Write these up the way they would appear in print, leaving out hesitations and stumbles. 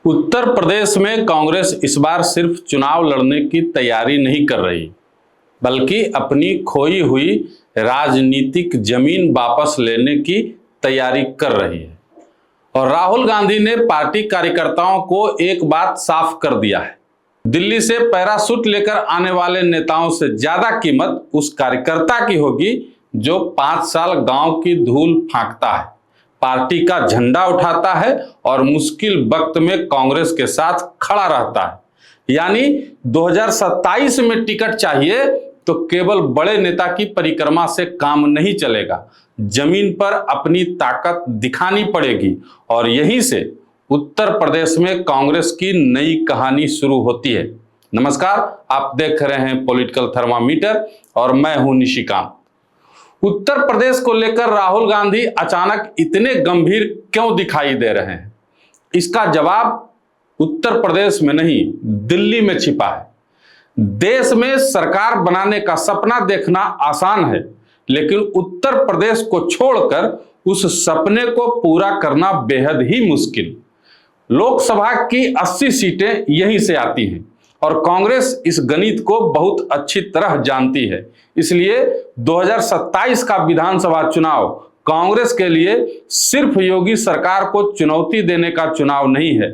उत्तर प्रदेश में कांग्रेस इस बार सिर्फ चुनाव लड़ने की तैयारी नहीं कर रही, बल्कि अपनी खोई हुई राजनीतिक जमीन वापस लेने की तैयारी कर रही है। और राहुल गांधी ने पार्टी कार्यकर्ताओं को एक बात साफ कर दिया है, दिल्ली से पैराशूट लेकर आने वाले नेताओं से ज्यादा कीमत उस कार्यकर्ता की होगी जो 5 साल गांव की धूल फांकता है, पार्टी का झंडा उठाता है और मुश्किल वक्त में कांग्रेस के साथ खड़ा रहता है। यानी 2027 में टिकट चाहिए तो केवल बड़े नेता की परिक्रमा से काम नहीं चलेगा, जमीन पर अपनी ताकत दिखानी पड़ेगी। और यहीं से उत्तर प्रदेश में कांग्रेस की नई कहानी शुरू होती है। नमस्कार, आप देख रहे हैं पॉलिटिकल थर्मामीटर और मैं हूं निशिकांत। उत्तर प्रदेश को लेकर राहुल गांधी अचानक इतने गंभीर क्यों दिखाई दे रहे हैं? इसका जवाब उत्तर प्रदेश में नहीं, दिल्ली में छिपा है। देश में सरकार बनाने का सपना देखना आसान है, लेकिन उत्तर प्रदेश को छोड़कर उस सपने को पूरा करना बेहद ही मुश्किल। लोकसभा की 80 सीटें यहीं से आती हैं और कांग्रेस इस गणित को बहुत अच्छी तरह जानती है। इसलिए 2027 का विधानसभा चुनाव कांग्रेस के लिए सिर्फ योगी सरकार को चुनौती देने का चुनाव नहीं है,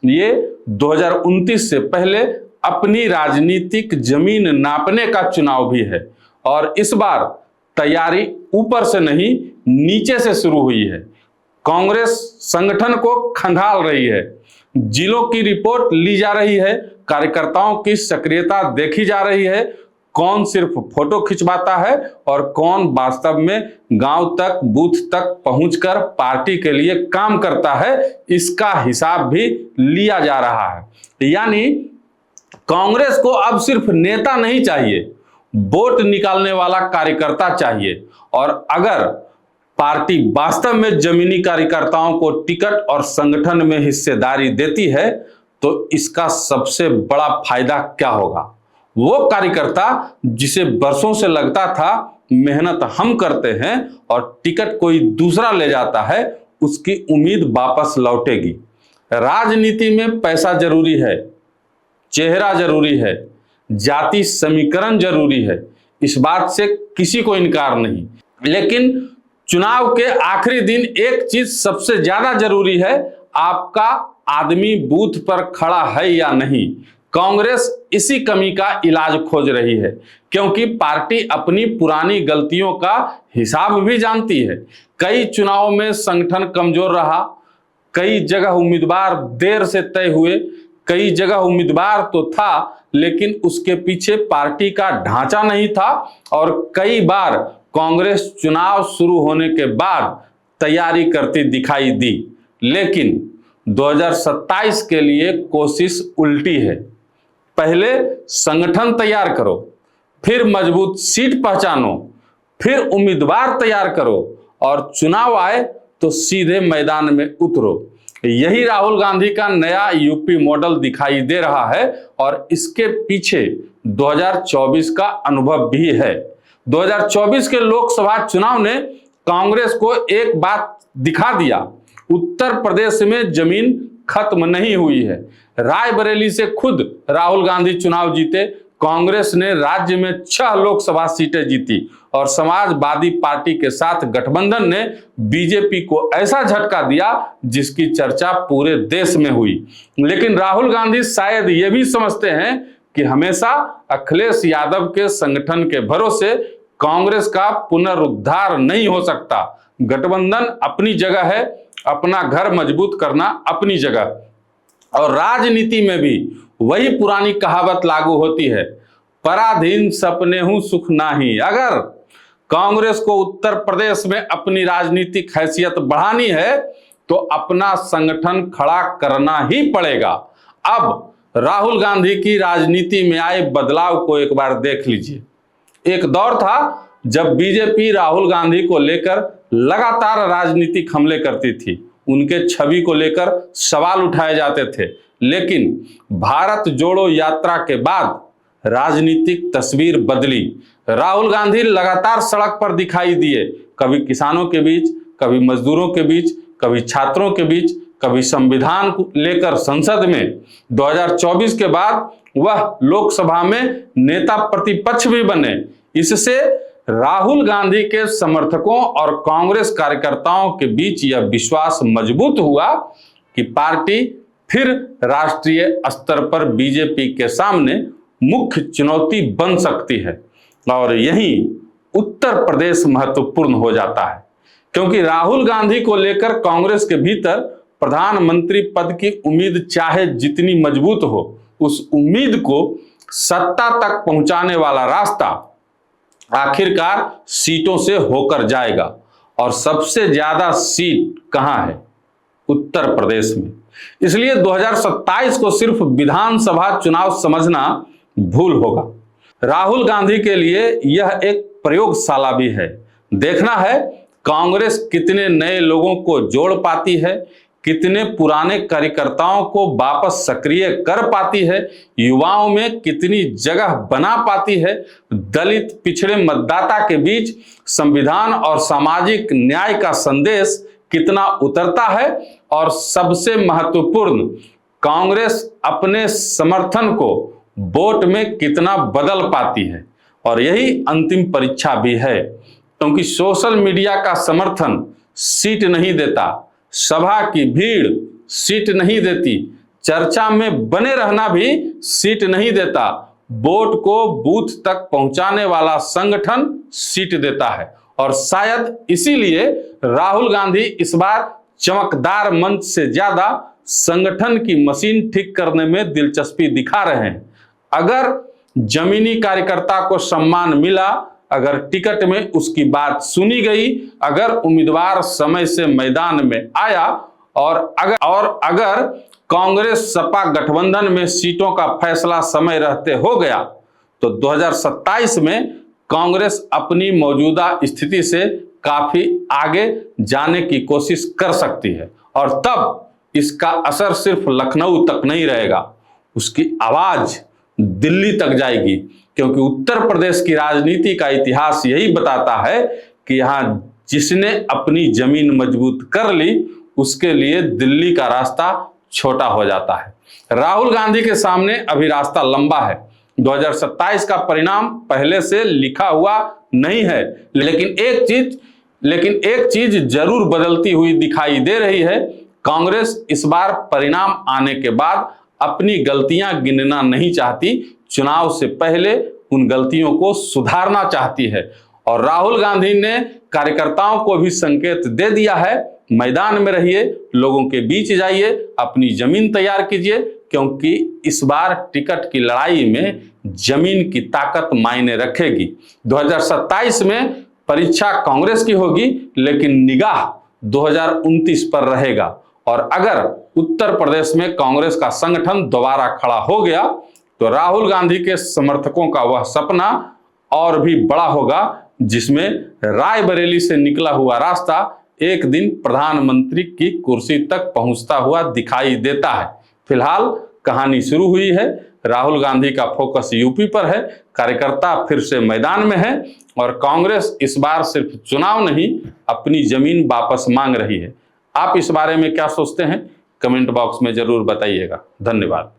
ये 2029 से पहले अपनी राजनीतिक जमीन नापने का चुनाव भी है। और इस बार तैयारी ऊपर से नहीं, नीचे से शुरू हुई है। कांग्रेस संगठन को खंगाल रही है, जिलों की रिपोर्ट ली जा रही है, कार्यकर्ताओं की सक्रियता देखी जा रही है, कौन सिर्फ फोटो खिंचवाता है और कौन वास्तव में गांव तक, बूथ तक पहुंचकर पार्टी के लिए काम करता है, इसका हिसाब भी लिया जा रहा है। यानी कांग्रेस को अब सिर्फ नेता नहीं चाहिए, वोट निकालने वाला कार्यकर्ता चाहिए। और अगर पार्टी वास्तव में जमीनी कार्यकर्ताओं को टिकट और संगठन में हिस्सेदारी देती है तो इसका सबसे बड़ा फायदा क्या होगा? वो कार्यकर्ता जिसे बरसों से लगता था मेहनत हम करते हैं और टिकट कोई दूसरा ले जाता है, उसकी उम्मीद वापस लौटेगी। राजनीति में पैसा जरूरी है, चेहरा जरूरी है, जाति समीकरण जरूरी है, इस बात से किसी को इनकार नहीं। लेकिन चुनाव के आखिरी दिन एक चीज सबसे ज्यादा जरूरी है, आपका आदमी बूथ पर खड़ा है या नहीं। कांग्रेस इसी कमी का इलाज खोज रही है, क्योंकि पार्टी अपनी पुरानी गलतियों का हिसाब भी जानती है। कई चुनावों में संगठन कमजोर रहा, कई जगह उम्मीदवार देर से तय हुए, कई जगह उम्मीदवार तो था लेकिन उसके पीछे पार्टी का ढांचा नहीं था, और कई बार कांग्रेस चुनाव शुरू होने के बाद तैयारी करती दिखाई दी। लेकिन 2027 के लिए कोशिश उल्टी है। पहले संगठन तैयार करो, फिर मजबूत सीट पहचानो, फिर उम्मीदवार तैयार करो और चुनाव आए तो सीधे मैदान में उतरो। यही राहुल गांधी का नया यूपी मॉडल दिखाई दे रहा है और इसके पीछे 2024 का अनुभव भी है। 2024 के लोकसभा चुनाव ने कांग्रेस को एक बात दिखा दिया, उत्तर प्रदेश में जमीन खत्म नहीं हुई है। रायबरेली से खुद राहुल गांधी चुनाव जीते, कांग्रेस ने राज्य में 6 लोकसभा सीटें जीती और समाजवादी पार्टी के साथ गठबंधन ने बीजेपी को ऐसा झटका दिया जिसकी चर्चा पूरे देश में हुई। लेकिन राहुल गांधी शायद ये भी समझते हैं कि हमेशा अखिलेश यादव के संगठन के भरोसे कांग्रेस का पुनरुद्धार नहीं हो सकता। गठबंधन अपनी जगह है, अपना घर मजबूत करना अपनी जगह। और राजनीति में भी वही पुरानी कहावत लागू होती है, पराधीन सपने हूं सुख नाही। अगर कांग्रेस को उत्तर प्रदेश में अपनी राजनीतिक हैसियत बढ़ानी है तो अपना संगठन खड़ा करना ही पड़ेगा। अब राहुल गांधी की राजनीति में आए बदलाव को एक बार देख लीजिए। एक दौर था जब बीजेपी राहुल गांधी को लेकर लगातार राजनीतिक हमले करती थी, उनके छवि को लेकर सवाल उठाए जाते थे। लेकिन भारत जोड़ो यात्रा के बाद राजनीतिक तस्वीर बदली। राहुल गांधी लगातार सड़क पर दिखाई दिए, कभी किसानों के बीच, कभी मजदूरों के बीच, कभी छात्रों के बीच, कभी संविधान को लेकर संसद में, 2024 के बाद वह लोकसभा में नेता प्रतिपक्ष भी बने। इससे राहुल गांधी के समर्थकों और कांग्रेस कार्यकर्ताओं के बीच यह विश्वास मजबूत हुआ कि पार्टी फिर राष्ट्रीय स्तर पर बीजेपी के सामने मुख्य चुनौती बन सकती है। और यही उत्तर प्रदेश महत्वपूर्ण हो जाता है, क्योंकि राहुल गांधी को लेकर कांग्रेस के भीतर प्रधानमंत्री पद की उम्मीद चाहे जितनी मजबूत हो, उस उम्मीद को सत्ता तक पहुंचाने वाला रास्ता आखिरकार सीटों से होकर जाएगा। और सबसे ज्यादा सीट कहां है? उत्तर प्रदेश में। इसलिए 2027 को सिर्फ विधानसभा चुनाव समझना भूल होगा। राहुल गांधी के लिए यह एक प्रयोगशाला भी है। देखना है कांग्रेस कितने नए लोगों को जोड़ पाती है, कितने पुराने कार्यकर्ताओं को वापस सक्रिय कर पाती है, युवाओं में कितनी जगह बना पाती है, दलित पिछड़े मतदाता के बीच संविधान और सामाजिक न्याय का संदेश कितना उतरता है, और सबसे महत्वपूर्ण, कांग्रेस अपने समर्थन को वोट में कितना बदल पाती है। और यही अंतिम परीक्षा भी है, क्योंकि सोशल मीडिया का समर्थन सीट नहीं देता, सभा की भीड़ सीट नहीं देती, चर्चा में बने रहना भी सीट नहीं देता, वोट को बूथ तक पहुंचाने वाला संगठन सीट देता है। और शायद इसीलिए राहुल गांधी इस बार चमकदार मंच से ज्यादा संगठन की मशीन ठीक करने में दिलचस्पी दिखा रहे हैं। अगर जमीनी कार्यकर्ता को सम्मान मिला, अगर टिकट में उसकी बात सुनी गई, अगर उम्मीदवार समय से मैदान में आया, और अगर कांग्रेस सपा गठबंधन में सीटों का फैसला समय रहते हो गया, तो 2027 में कांग्रेस अपनी मौजूदा स्थिति से काफी आगे जाने की कोशिश कर सकती है। और तब इसका असर सिर्फ लखनऊ तक नहीं रहेगा, उसकी आवाज दिल्ली तक जाएगी, क्योंकि उत्तर प्रदेश की राजनीति का इतिहास यही बताता है कि यहां जिसने अपनी जमीन मजबूत कर ली, उसके लिए दिल्ली का रास्ता छोटा हो जाता है। राहुल गांधी के सामने अभी रास्ता लंबा है। 2027 का परिणाम पहले से लिखा हुआ नहीं है, लेकिन एक चीज जरूर बदलती हुई दिखाई दे रही है। कांग्रेस इस बार परिणाम आने के बाद अपनी गलतियां गिनना नहीं चाहती, चुनाव से पहले उन गलतियों को सुधारना चाहती है। और राहुल गांधी ने कार्यकर्ताओं को भी संकेत दे दिया है, मैदान में रहिए, लोगों के बीच जाइए, अपनी जमीन तैयार कीजिए, क्योंकि इस बार टिकट की लड़ाई में जमीन की ताकत मायने रखेगी। 2027 में परीक्षा कांग्रेस की होगी, लेकिन निगाह 2029 पर रहेगा। और अगर उत्तर प्रदेश में कांग्रेस का संगठन दोबारा खड़ा हो गया, तो राहुल गांधी के समर्थकों का वह सपना और भी बड़ा होगा, जिसमें रायबरेली से निकला हुआ रास्ता एक दिन प्रधानमंत्री की कुर्सी तक पहुंचता हुआ दिखाई देता है। फिलहाल कहानी शुरू हुई है, राहुल गांधी का फोकस यूपी पर है, कार्यकर्ता फिर से मैदान में है, और कांग्रेस इस बार सिर्फ चुनाव नहीं, अपनी जमीन वापस मांग रही है। आप इस बारे में क्या सोचते हैं? कमेंट बॉक्स में जरूर बताइएगा। धन्यवाद।